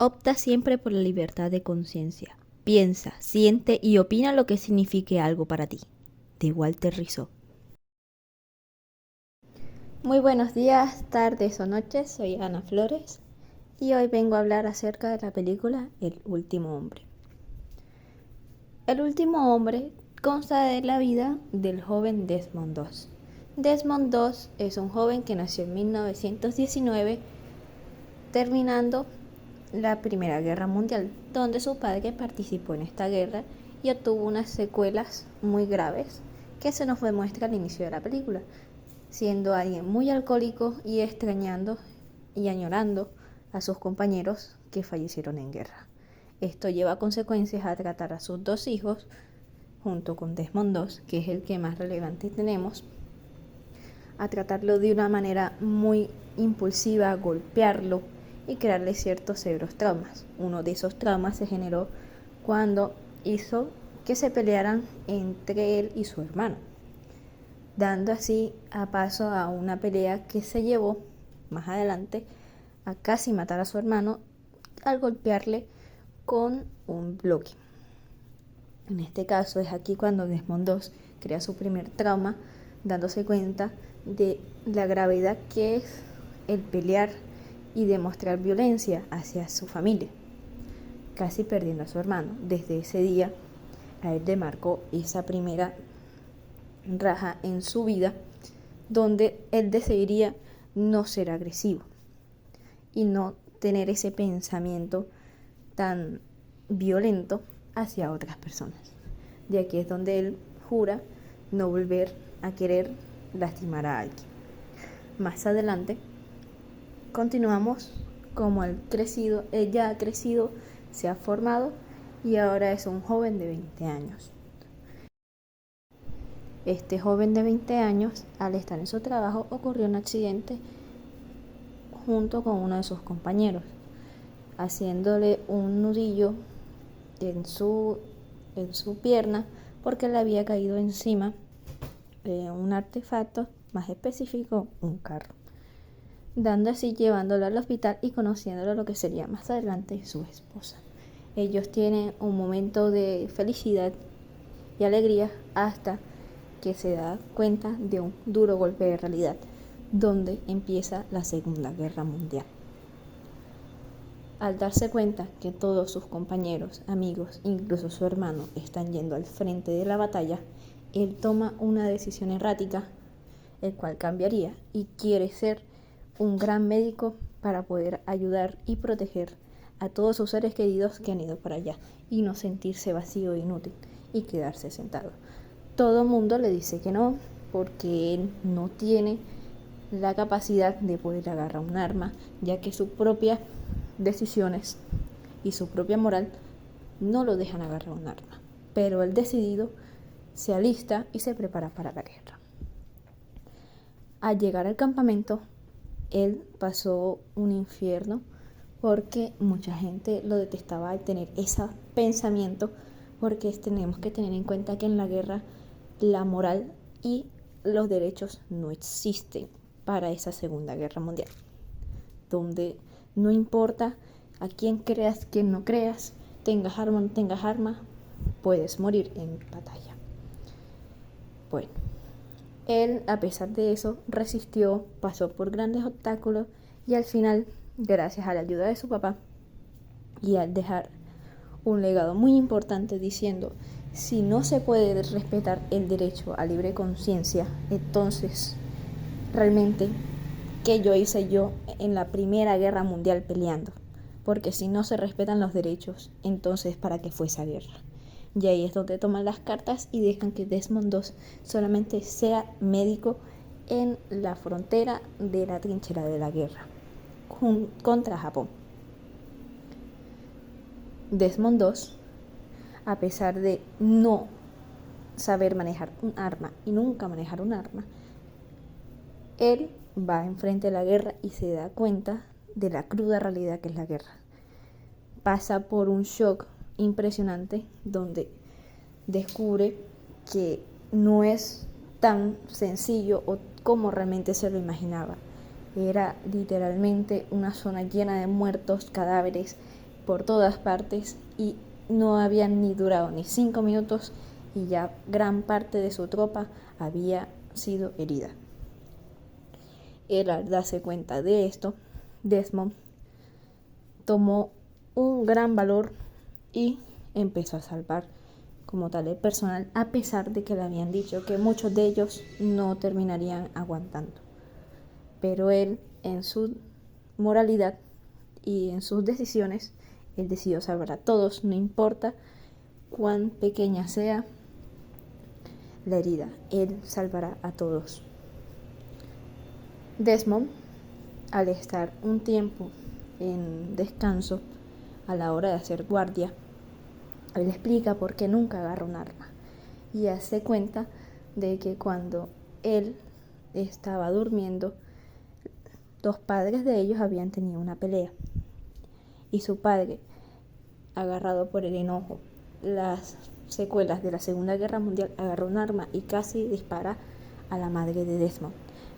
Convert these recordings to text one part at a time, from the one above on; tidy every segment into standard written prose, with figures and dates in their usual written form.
Opta siempre por la libertad de conciencia. Piensa, siente y opina lo que signifique algo para ti. De Walter Rizzo. Muy buenos días, tardes o noches, soy Ana Flores y hoy vengo a hablar acerca de la película El último hombre. El último hombre consta de la vida del joven Desmond II. Desmond II es un joven que nació en 1919, terminando la Primera Guerra Mundial, donde su padre participó en esta guerra y obtuvo unas secuelas muy graves que se nos demuestra al inicio de la película, siendo alguien muy alcohólico y extrañando y añorando a sus compañeros que fallecieron en guerra. Esto lleva a consecuencias a tratar a sus dos hijos, junto con Desmond II, que es el que más relevante tenemos, a tratarlo de una manera muy impulsiva, golpearlo y crearle ciertos severos traumas. Uno de esos traumas se generó cuando hizo que se pelearan entre él y su hermano, dando así a paso a una pelea que se llevó más adelante a casi matar a su hermano al golpearle con un bloque. En este caso es aquí cuando Desmond II crea su primer trauma, dándose cuenta de la gravedad que es el pelear y demostrar violencia hacia su familia, casi perdiendo a su hermano. Desde ese día a él le marcó esa primera raja en su vida, donde él decidiría no ser agresivo y no tener ese pensamiento tan violento hacia otras personas. De aquí es donde él jura no volver a querer lastimar a alguien. Más adelante continuamos como él ya ha crecido, se ha formado y ahora es un joven de 20 años. Este joven de 20 años, al estar en su trabajo, ocurrió un accidente junto con uno de sus compañeros, haciéndole un nudillo en su pierna porque le había caído encima un artefacto, más específico, un carro, dando así llevándolo al hospital y conociéndolo lo que sería más adelante su esposa. Ellos tienen un momento de felicidad y alegría hasta que se da cuenta de un duro golpe de realidad, donde empieza la Segunda Guerra Mundial. Al darse cuenta que todos sus compañeros, amigos, incluso su hermano, están yendo al frente de la batalla, él toma una decisión errática, el cual cambiaría, y quiere ser un gran médico para poder ayudar y proteger a todos sus seres queridos que han ido para allá y no sentirse vacío e inútil y quedarse sentado. Todo el mundo le dice que no, porque él no tiene la capacidad de poder agarrar un arma, ya que sus propias decisiones y su propia moral no lo dejan agarrar un arma. Pero él decidido se alista y se prepara para la guerra. Al llegar al campamento, él pasó un infierno porque mucha gente lo detestaba al tener ese pensamiento, porque tenemos que tener en cuenta que en la guerra la moral y los derechos no existen para esa Segunda Guerra Mundial, donde no importa a quién creas, quién no creas, tengas arma o no tengas arma, puedes morir en batalla. Bueno, él, a pesar de eso, resistió, pasó por grandes obstáculos y al final, gracias a la ayuda de su papá y al dejar un legado muy importante diciendo: si no se puede respetar el derecho a libre conciencia, entonces realmente ¿qué hice yo en la Primera Guerra Mundial peleando? Porque si no se respetan los derechos, entonces ¿para qué fue esa guerra? Y ahí es donde toman las cartas y dejan que Desmond II solamente sea médico en la frontera de la trinchera de la guerra contra Japón. Desmond II, a pesar de no saber manejar un arma y nunca manejar un arma, él va enfrente de la guerra y se da cuenta de la cruda realidad que es la guerra. Pasa por un shock impresionante donde descubre que no es tan sencillo o como realmente se lo imaginaba. Era literalmente una zona llena de muertos, cadáveres, por todas partes y no habían ni durado ni 5 minutos y ya gran parte de su tropa había sido herida. Él, al darse cuenta de esto, Desmond tomó un gran valor y empezó a salvar como tal el personal, a pesar de que le habían dicho que muchos de ellos no terminarían aguantando. Pero él, en su moralidad y en sus decisiones, él decidió salvar a todos, no importa cuán pequeña sea la herida, él salvará a todos. Desmond, al estar un tiempo en descanso a la hora de hacer guardia, él explica por qué nunca agarra un arma y hace cuenta de que cuando él estaba durmiendo, dos padres de ellos habían tenido una pelea y su padre, agarrado por el enojo, las secuelas de la Segunda Guerra Mundial, agarró un arma y casi dispara a la madre de Desmond,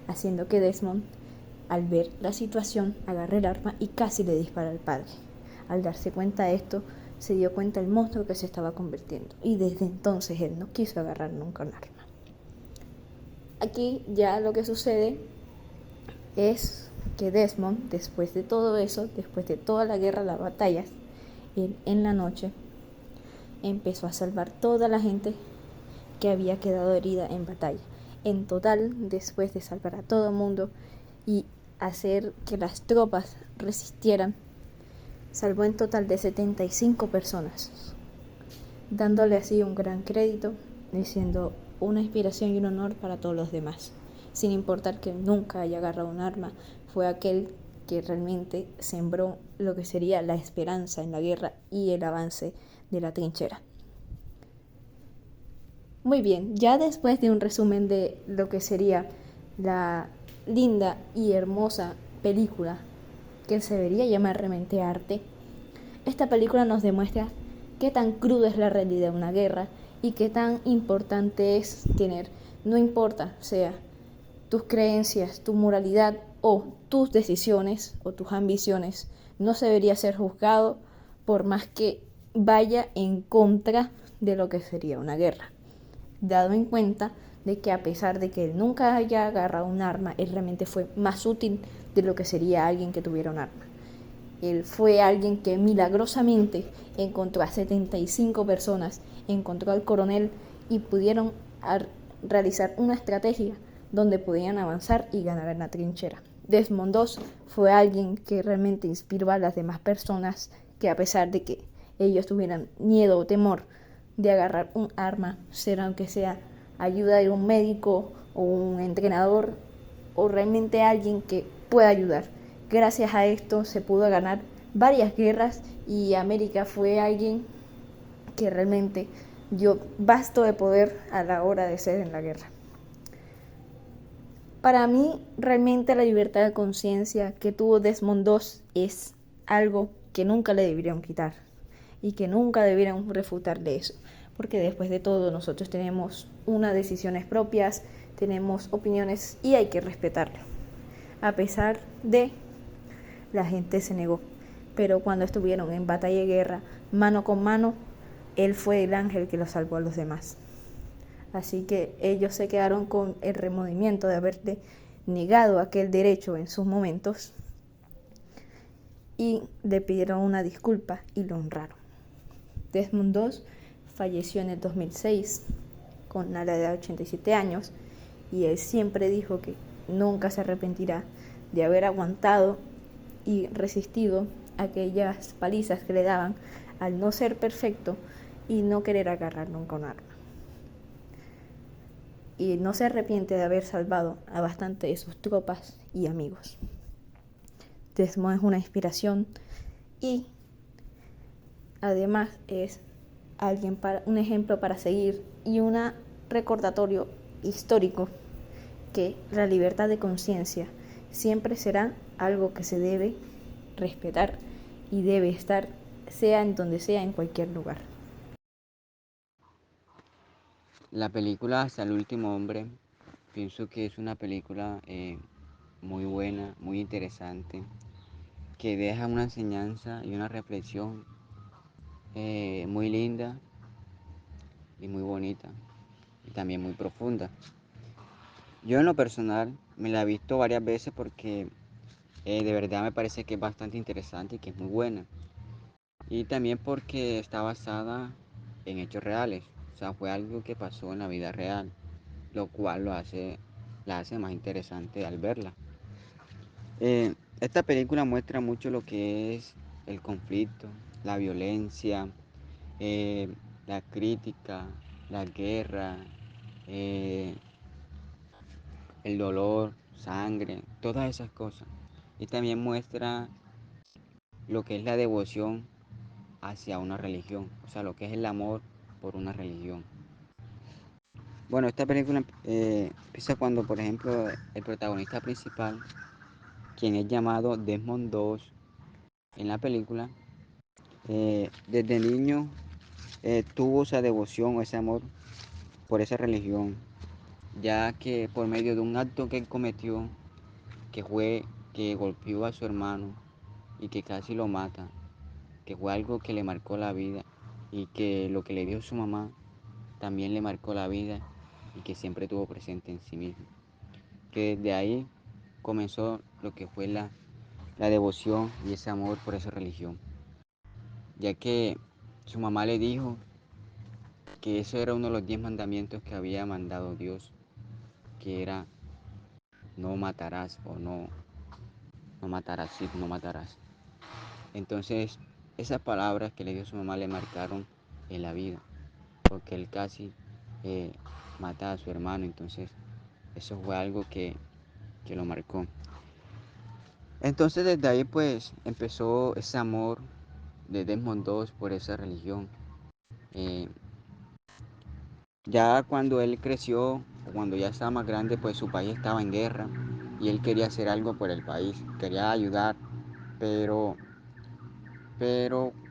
haciendo que Desmond, al ver la situación, agarre el arma y casi le dispara al padre. Al darse cuenta de esto, se dio cuenta del monstruo que se estaba convirtiendo y desde entonces él no quiso agarrar nunca un arma. Aquí ya lo que sucede es que Desmond, después de todo eso, después de toda la guerra, las batallas, él en la noche empezó a salvar toda la gente que había quedado herida en batalla. En total, después de salvar a todo el mundo y hacer que las tropas resistieran, salvó en total de 75 personas, dándole así un gran crédito y siendo una inspiración y un honor para todos los demás. Sin importar que nunca haya agarrado un arma, fue aquel que realmente sembró lo que sería la esperanza en la guerra y el avance de la trinchera. Muy bien, ya después de un resumen de lo que sería la linda y hermosa película que se debería llamar realmente arte, esta película nos demuestra qué tan cruda es la realidad de una guerra y qué tan importante es tener, no importa sea tus creencias, tu moralidad o tus decisiones o tus ambiciones, no se debería ser juzgado por más que vaya en contra de lo que sería una guerra. Dado en cuenta de que a pesar de que él nunca haya agarrado un arma, él realmente fue más útil de lo que sería alguien que tuviera un arma. Él fue alguien que milagrosamente encontró a 75 personas, encontró al coronel y pudieron realizar una estrategia donde podían avanzar y ganar en la trinchera. Desmond II fue alguien que realmente inspiró a las demás personas que a pesar de que ellos tuvieran miedo o temor de agarrar un arma, ser aunque sea ayuda de un médico o un entrenador o realmente alguien que pueda ayudar. Gracias a esto se pudo ganar varias guerras y América fue alguien que realmente dio basto de poder a la hora de ser en la guerra. Para mí, realmente la libertad de conciencia que tuvo Desmond II es algo que nunca le deberían quitar y que nunca debieran refutarle eso, porque después de todo nosotros tenemos unas decisiones propias, tenemos opiniones y hay que respetarlo. A pesar de la gente se negó, pero cuando estuvieron en batalla y guerra, mano con mano, él fue el ángel que los salvó a los demás. Así que ellos se quedaron con el remordimiento de haberle negado aquel derecho en sus momentos y le pidieron una disculpa y lo honraron. Desmond II falleció en el 2006 con la edad de 87 años y él siempre dijo que nunca se arrepentirá de haber aguantado y resistido aquellas palizas que le daban al no ser perfecto y no querer agarrar nunca un arma. Y no se arrepiente de haber salvado a bastante de sus tropas y amigos. Desmond es una inspiración y además es alguien un ejemplo para seguir y un recordatorio histórico que la libertad de conciencia siempre será algo que se debe respetar y debe estar, sea en donde sea, en cualquier lugar. La película Hasta el último hombre, pienso que es una película muy buena, muy interesante, que deja una enseñanza y una reflexión muy linda y muy bonita y también muy profunda. Yo en lo personal me la he visto varias veces porque de verdad me parece que es bastante interesante y que es muy buena. Y también porque está basada en hechos reales. O sea, fue algo que pasó en la vida real, lo cual la hace más interesante al verla. Esta película muestra mucho lo que es el conflicto, la violencia, eh, la crítica, la guerra, eh, el dolor, sangre, todas esas cosas. Y también muestra lo que es la devoción hacia una religión, o sea, lo que es el amor por una religión. Bueno, esta película empieza cuando, por ejemplo, el protagonista principal, quien es llamado Desmond II en la película, desde niño tuvo esa devoción o ese amor por esa religión, ya que por medio de un acto que él cometió, que fue que golpeó a su hermano y que casi lo mata, que fue algo que le marcó la vida y que lo que le dio su mamá también le marcó la vida y que siempre tuvo presente en sí mismo. Que desde ahí comenzó lo que fue la devoción y ese amor por esa religión, ya que su mamá le dijo que eso era uno de los 10 mandamientos que había mandado Dios, que era no matarás o no matarás, sí, no matarás. Entonces, esas palabras que le dio su mamá le marcaron en la vida, porque él casi eh, mata a su hermano, entonces eso fue algo que lo marcó. Entonces desde ahí pues empezó ese amor de Desmond II por esa religión. Eh, ya cuando él creció, cuando ya estaba más grande, pues su país estaba en guerra y él quería hacer algo por el país, quería ayudar, pero,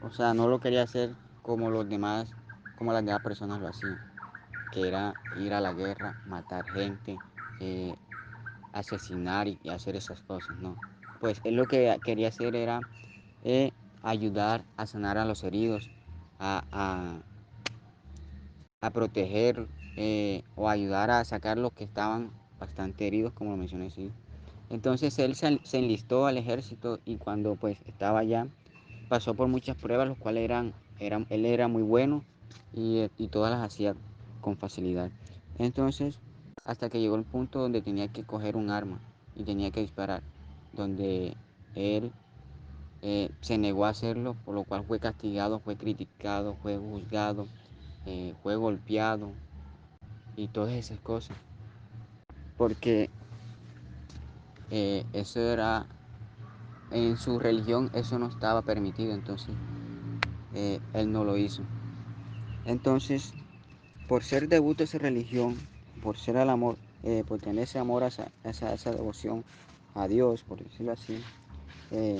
o sea, no lo quería hacer como los demás, como las demás personas lo hacían, que era ir a la guerra, matar gente, eh, asesinar y hacer esas cosas, ¿no? Pues él lo que quería hacer era eh, ayudar a sanar a los heridos, a, a, a proteger o ayudar a sacar los que estaban bastante heridos, como lo mencioné, sí. Entonces él se enlistó al ejército y cuando pues estaba allá pasó por muchas pruebas, los cuales él era muy bueno y todas las hacía con facilidad. Entonces, hasta que llegó el punto donde tenía que coger un arma y tenía que disparar, donde él se negó a hacerlo, por lo cual fue castigado, fue criticado, fue juzgado, fue golpeado y todas esas cosas, porque eso era, en su religión eso no estaba permitido, entonces él no lo hizo. Entonces, por ser devoto de esa religión, por ser el amor, por tener ese amor, esa devoción a Dios, por decirlo así, eh,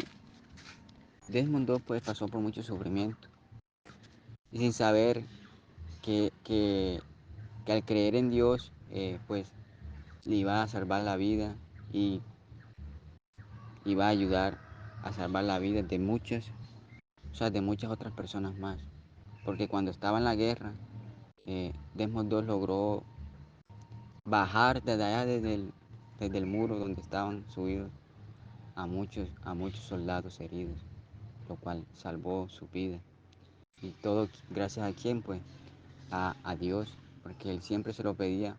Desmond II pues pasó por mucho sufrimiento y sin saber que al creer en Dios pues le iba a salvar la vida y iba a ayudar a salvar la vida de muchas, o sea, de muchas otras personas más. Porque cuando estaba en la guerra, Desmond II logró bajar desde allá, desde el muro donde estaban subidos, a muchos soldados heridos, lo cual salvó su vida. Y todo gracias a quién, pues a Dios, porque él siempre se lo pedía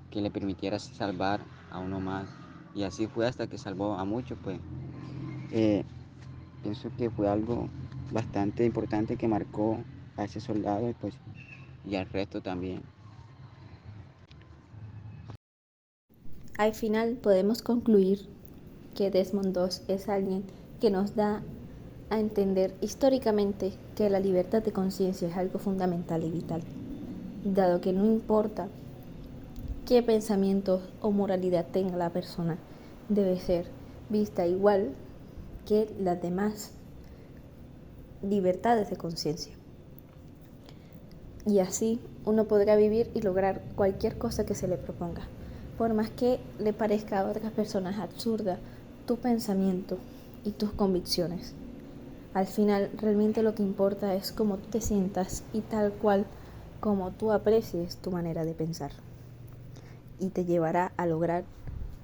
que le permitiera salvar a uno más. Y así fue hasta que salvó a muchos, pues eh, pienso que fue algo bastante importante que marcó a ese soldado y, pues, y al resto también. Al final podemos concluir que Desmond II es alguien que nos da a entender históricamente que la libertad de conciencia es algo fundamental y vital, dado que no importa qué pensamientos o moralidad tenga la persona, debe ser vista igual que las demás libertades de conciencia. Y así uno podrá vivir y lograr cualquier cosa que se le proponga. Por más que le parezca a otras personas absurda tu pensamiento, y tus convicciones. Al final, realmente lo que importa es cómo tú te sientas y tal cual como tú aprecies tu manera de pensar. Y te llevará a lograr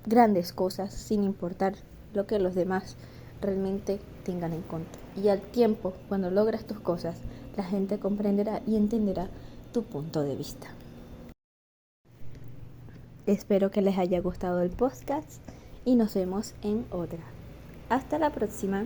grandes cosas sin importar lo que los demás realmente tengan en contra. Y al tiempo, cuando logras tus cosas, la gente comprenderá y entenderá tu punto de vista. Espero que les haya gustado el podcast y nos vemos en otra. Hasta la próxima.